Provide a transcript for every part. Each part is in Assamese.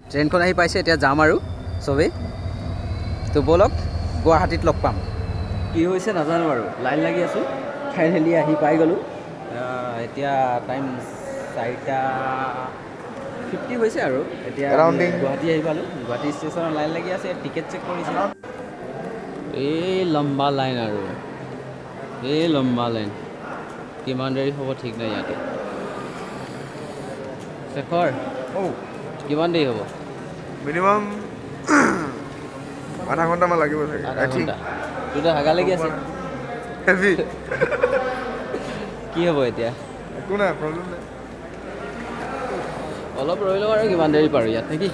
ট্ৰেইনখন আহি পাইছে এতিয়া যাম আৰু চবেই তো ব'লক গুৱাহাটীত লগ পাম কি হৈছে নাজানো আৰু লাইন লাগি আছোঁ ফাইনেলি আহি পাই গ'লোঁ এতিয়া টাইম 4:50 হৈছে আৰু এতিয়া গুৱাহাটী আহি পালোঁ গুৱাহাটী ষ্টেচনত লাইন লাগি আছে টিকেট চেক কৰিছে এই লম্বা লাইন আৰু এই লম্বা লাইন কিমান দেৰি হ'ব ঠিক নাই ইয়াতে শেখৰ কিমান দেৰি হ'ব মিনিমাম আধা ঘণ্টামান লাগিব চাগে আধা ঘণ্টা তোৰতো হাগা লাগি আছে হেভি কি হ'ব এতিয়া একো নাই প্ৰব্লেম নাই অলপ ৰৈ লওঁ আৰু কিমান দেৰি পাৰোঁ ইয়াত নেকি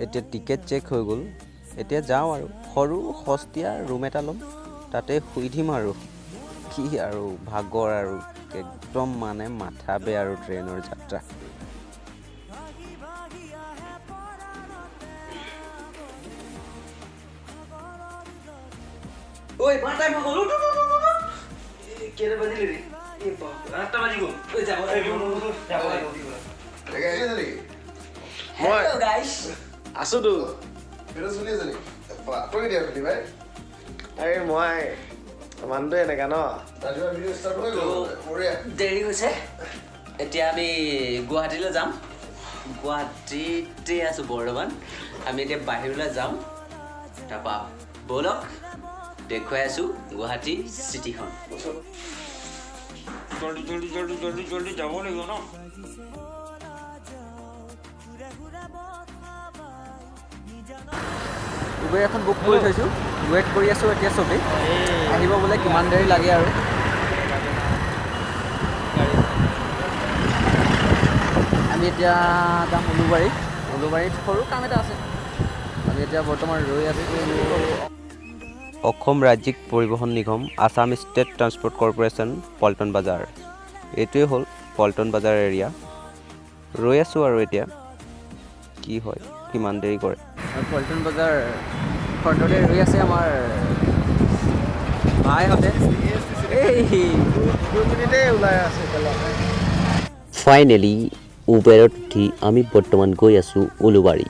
এতিয়া টিকেট চেক হৈ গ'ল এতিয়া যাওঁ আৰু সৰু সস্তীয়া ৰুম এটা ল'ম তাতে শুই দিম আৰু কি আৰু ভাগৰ আৰু একদম মানে মাথা বেয়া আৰু ট্ৰেইনৰ যাত্ৰা ঐ বাৰ টাইম হৈ গ'ল কেইটা বাজিলে ৰে 8টা বাজি গ'ল ঐ যাব হেল্ল' গাইছ আছোতো ভিডিঅ' চলি আছে নেকি তই দিয়া বুলি ভাই আৰে মই মানুহটো এনেকা ন ৰাতিপুৱা ভিডিঅ' ষ্টাৰ্ট হৈ গ'ল বঢ়িয়া দেৰি হৈছে এতিয়া আমি গুৱাহাটীলৈ যাম গুৱাহাটীতে আছোঁ বৰ্তমান আমি এতিয়া বাহিৰলৈ যাম তাৰপৰা ব'লক দেখুৱাই আছোঁ গুৱাহাটী চিটিখন জলদি যাব লাগিব ন উবেৰ এখন বুক কৰি থৈছোঁ ৱেইট কৰি আছোঁ এতিয়া চবেই আহিব বোলে কিমান দেৰি লাগে আৰু আমি এতিয়া যাম উলুবাৰীত সৰু কাম এটা আছে আমি এতিয়া বৰ্তমান ৰৈ আছোঁ অসম ৰাজ্যিক পৰিবহণ নিগম Assam state transport corporation Paltan বজাৰ এইটোৱে হ'ল পল্টন বজাৰ এৰিয়া ৰৈ আছোঁ আৰু এতিয়া কি হয় কিমান দেৰি কৰে পল্টন বজাৰ ফ্ৰণ্টতে ৰৈ আছে আমাৰ ভাইহঁতে ফাইনেলি উবেৰত উঠি আমি বৰ্তমান গৈ আছোঁ উলুবাৰী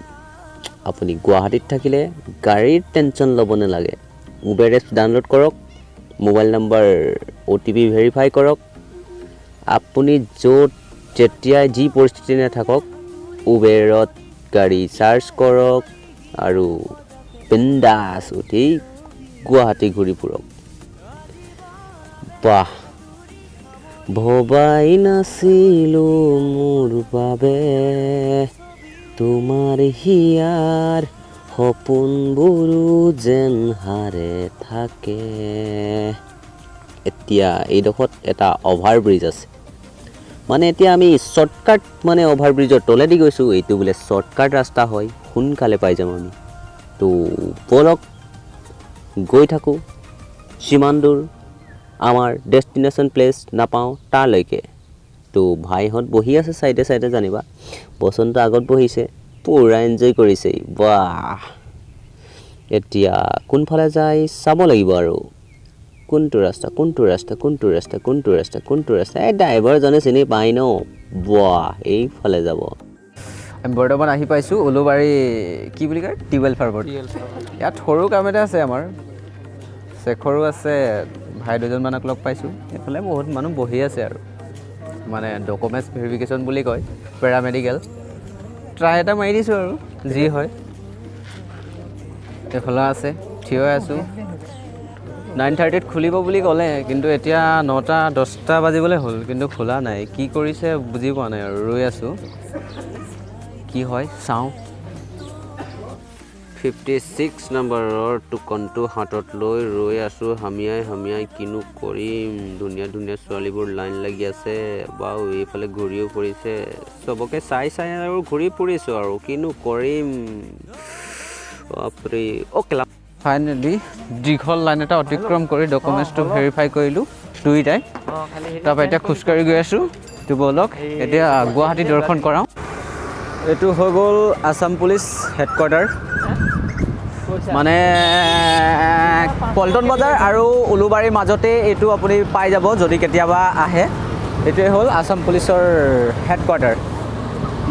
আপুনি গুৱাহাটীত থাকিলে গাড়ীৰ টেনশ্যন ল'ব নালাগে উবেৰ এপ ডাউনলোড কৰক মোবাইল নম্বৰ OTP ভেৰিফাই কৰক আপুনি য'ত যেতিয়াই যি পৰিস্থিতি নাথাকক উবেৰত গাড়ী চাৰ্জ কৰক আৰু বিন্দাছ উঠি গুৱাহাটী ঘূৰি ফুৰক বাহ ভবাই নাছিলোঁ মোৰ বাবে তোমাৰ হিয়াৰ সপোনবোৰো যেন হাৰে থাকে এতিয়া এইডোখৰত এটা অভাৰব্ৰিজ আছে মানে এতিয়া আমি শ্বৰ্টকাট মানে অভাৰব্ৰিজৰ তলেদি গৈছোঁ এইটো বোলে শ্বৰ্টকাট ৰাস্তা হয় সোনকালে পাই যাম আমি তো ব'লক গৈ থাকোঁ যিমান দূৰ আমাৰ ডেষ্টিনেশ্যন প্লেচ নাপাওঁ তালৈকে তো ভাইহঁত বহি আছে চাইডে চাইডে জানিবা বসন্ত আগত বহিছে পুৰা এনজয় কৰিছে বাহ এতিয়া কোনফালে যায় চাব লাগিব আৰু কোনটো ৰাস্তা এই ড্ৰাইভাৰজনে চিনি পাই ন বাহ এইফালে যাব আমি বৰ্তমান আহি পাইছোঁ উলুবাৰী কি বুলি কয় টিউবেল ফাৰ্মত ইয়াত সৰু কাম এটা আছে আমাৰ শেখৰো আছে ভাই দুজনমানক লগ পাইছোঁ এইফালে বহুত মানুহ বহি আছে আৰু মানে ডকুমেণ্টছ ভেৰিফিকেশ্যন বুলি কয় পেৰামেডিকেল ট্ৰাই এটা মাৰি দিছোঁ আৰু যি হয় এইফালে আছে থিয় হৈ আছোঁ 9:30 খুলিব বুলি ক'লে কিন্তু এতিয়া 9:10 বাজিবলৈ হ'ল কিন্তু খোলা নাই কি কৰিছে বুজি পোৱা নাই আৰু ৰৈ আছোঁ কি হয় চাওঁ 56 নম্বৰৰ টোকনটো হাতত লৈ ৰৈ আছোঁ হামিয়াই কিনো কৰিম ধুনীয়া ছোৱালীবোৰ লাইন লাগি আছে বাৰু এইফালে ঘূৰিও ফুৰিছে চবকে চাই আৰু ঘূৰি ফুৰিছোঁ আৰু কিনো কৰিম বাপৰে অ'কে ফাইনেলি দীঘল লাইন এটা অতিক্ৰম কৰি ডকুমেণ্টছটো ভেৰিফাই কৰিলোঁ দুইটাই তাৰপৰা এতিয়া খোজকাঢ়ি গৈ আছোঁ তো ব'লক এতিয়া গুৱাহাটী দৰ্শন কৰাওঁ এইটো হৈ গ'ল আছাম পুলিচ হেডকোৱাৰ্টাৰ মানে পল্টন বজাৰ আৰু উলুবাৰীৰ মাজতে এইটো আপুনি পাই যাব যদি কেতিয়াবা আহে এইটোৱে হ'ল আছাম পুলিচৰ হেডকোৱাৰ্টাৰ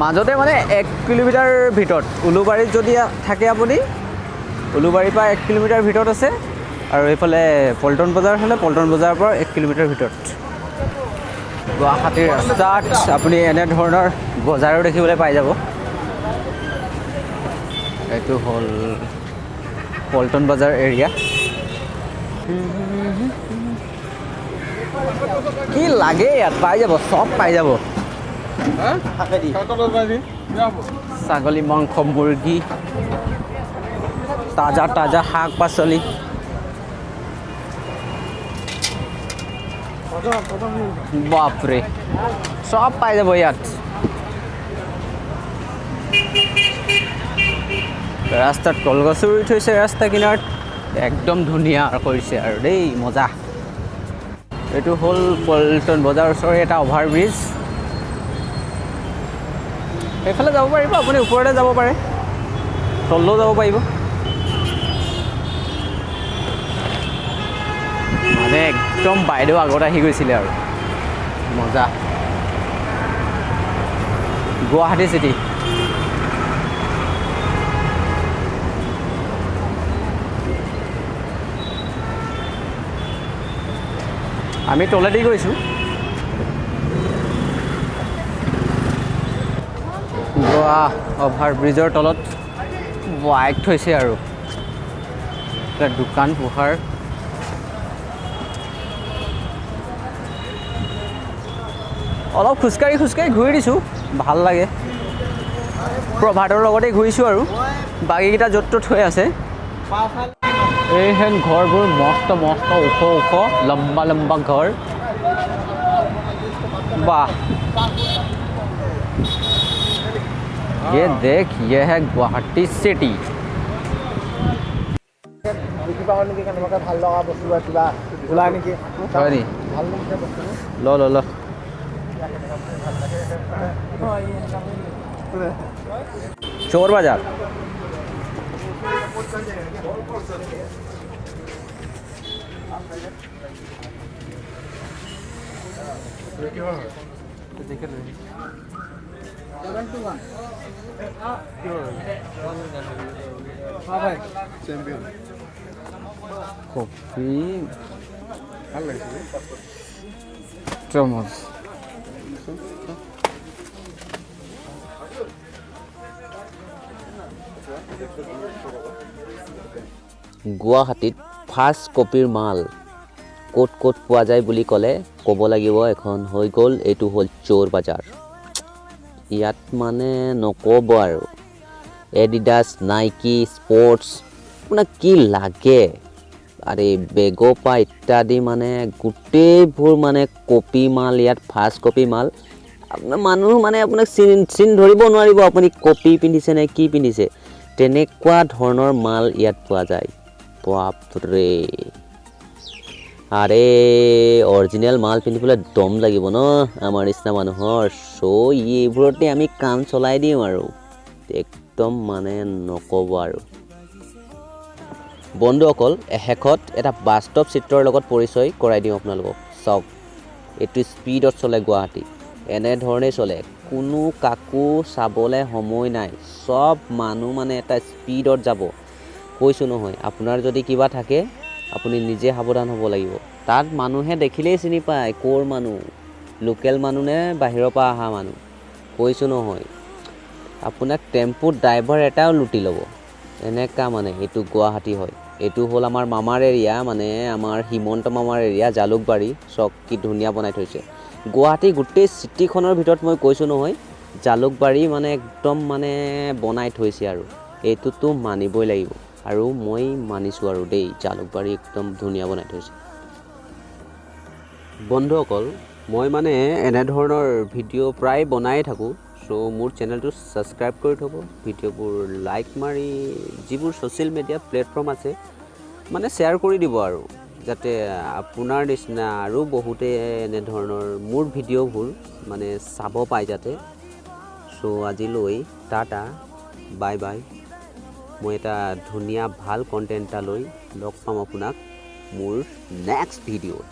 মাজতে মানে 1 কিলোমিটাৰ ভিতৰত উলুবাৰীত যদি থাকে আপুনি উলুবাৰীৰ পৰা 1 কিলোমিটাৰ ভিতৰত আছে আৰু এইফালে পল্টন বজাৰ হ'লে পল্টন বজাৰৰ পৰা 1 কিলোমিটাৰ ভিতৰত গুৱাহাটীৰ ৰাস্তাত আপুনি এনে ধৰণৰ বজাৰো দেখিবলৈ পাই যাব এইটো হ'ল পল্টন বজাৰ এৰিয়া কি লাগে ইয়াত পাই যাব সব পাই যাব ছাগলী মাংস মুৰ্গী তাজা তাজা শাক পাচলি বাপৰে সব পাই যাব ইয়াত ৰাস্তাত কলগছো ৰুই থৈছে ৰাস্তা কিনাৰত একদম ধুনীয়া কৰিছে আৰু দেই মজা এইটো হ'ল পল্টন বজাৰ ওচৰৰ এটা অভাৰব্ৰিজ এইফালে যাব পাৰিব আপুনি ওপৰতে যাব পাৰে তললৈও যাব পাৰিব মানে একদম বাইদেউ আগত আহি গৈছিলে আৰু মজা গুৱাহাটী চিটি আমি তলেদি গৈছোঁ গোৱা অভাৰব্ৰিজৰ তলত বাইক থৈছে আৰু দোকান পোহাৰ অলপ খোজকাঢ়ি ঘূৰি দিছোঁ ভাল লাগে প্ৰভাতৰ লগতে ঘূৰিছোঁ আৰু বাকীকেইটা য'ত ত'ত থৈ আছে এইহেন ঘৰবোৰ মস্ত মস্ত ওখ ওখ লম্বা লম্বা ঘৰ वाह ये देख ये है गुवाहाटी सिटी लो लो लो चोर बाजार कॉफी चम्मच গুৱাহাটীত ফাৰ্ষ্ট কপিৰ মাল ক'ত ক'ত পোৱা যায় বুলি ক'লে ক'ব লাগিব এখন হৈ গ'ল এইটো হ'ল চোৰ বাজাৰ ইয়াত মানে নক'ব আৰু এডিডাছ নাইকি স্পৰ্টছ আপোনাক কি লাগে আৰে বেগৰ পৰা ইত্যাদি মানে গোটেইবোৰ মানে কপি মাল ইয়াত ফাৰ্ষ্ট কপি মাল আপোনাৰ মানুহ মানে আপোনাক চিন ধৰিব নোৱাৰিব আপুনি কপি পিন্ধিছে নে কি পিন্ধিছে তেনেকুৱা ধৰণৰ মাল ইয়াত পোৱা যায় বাপৰে আৰে অৰিজিনেল মাল পিন্ধিবলৈ দম লাগিব ন আমাৰ নিচিনা মানুহৰ চ' এইবোৰতে আমি কাম চলাই দিওঁ আৰু একদম মানে নক'ব আৰু বন্ধুসকল শেষত এটা বাস্তৱ চিত্ৰৰ লগত পৰিচয় কৰাই দিওঁ আপোনালোকক চাওক এইটো স্পীডত চলে গুৱাহাটী এনেধৰণেই চলে কোনো কাকো চাবলৈ সময় নাই চব মানুহ মানে এটা স্পীডত যাব কৈছোঁ নহয় আপোনাৰ যদি কিবা থাকে আপুনি নিজে সাৱধান হ'ব লাগিব তাত মানুহে দেখিলেই চিনি পায় ক'ৰ মানুহ লোকেল মানুহ নে বাহিৰৰ পৰা অহা মানুহ কৈছোঁ নহয় আপোনাক টেম্পুৰ ড্ৰাইভাৰ এটাও লুটি ল'ব এনেকুৱা মানে এইটো গুৱাহাটী হয় এইটো হ'ল আমাৰ মামাৰ এৰিয়া মানে আমাৰ হিমন্ত মামাৰ এৰিয়া জালুকবাৰী চক কি ধুনীয়া বনাই থৈছে গুৱাহাটী গোটেই চিটিখনৰ ভিতৰত মই কৈছোঁ নহয় জালুকবাৰী মানে একদম মানে বনাই থৈছে আৰু এইটোতো মানিবই লাগিব আৰু মই মানিছোঁ আৰু দেই জালুকবাৰী একদম ধুনীয়া বনাই থৈছে বন্ধুসকল মই মানে এনেধৰণৰ ভিডিঅ' প্ৰায় বনাই থাকোঁ চ' মোৰ চেনেলটো ছাবস্ক্ৰাইব কৰি থ'ব ভিডিঅ'বোৰ লাইক মাৰি যিবোৰ ছ'চিয়েল মিডিয়া প্লেটফৰ্ম আছে মানে শ্বেয়াৰ কৰি দিব আৰু যাতে আপোনাৰ নিচিনা আৰু বহুতে এনেধৰণৰ মোৰ ভিডিঅ'বোৰ মানে চাব পায় যাতে চ' আজিলৈ টাটা বাই বাই মই এটা ধুনীয়া ভাল কণ্টেণ্ট এটা লৈ লগ পাম আপোনাক মোৰ নেক্সট ভিডিঅ'ত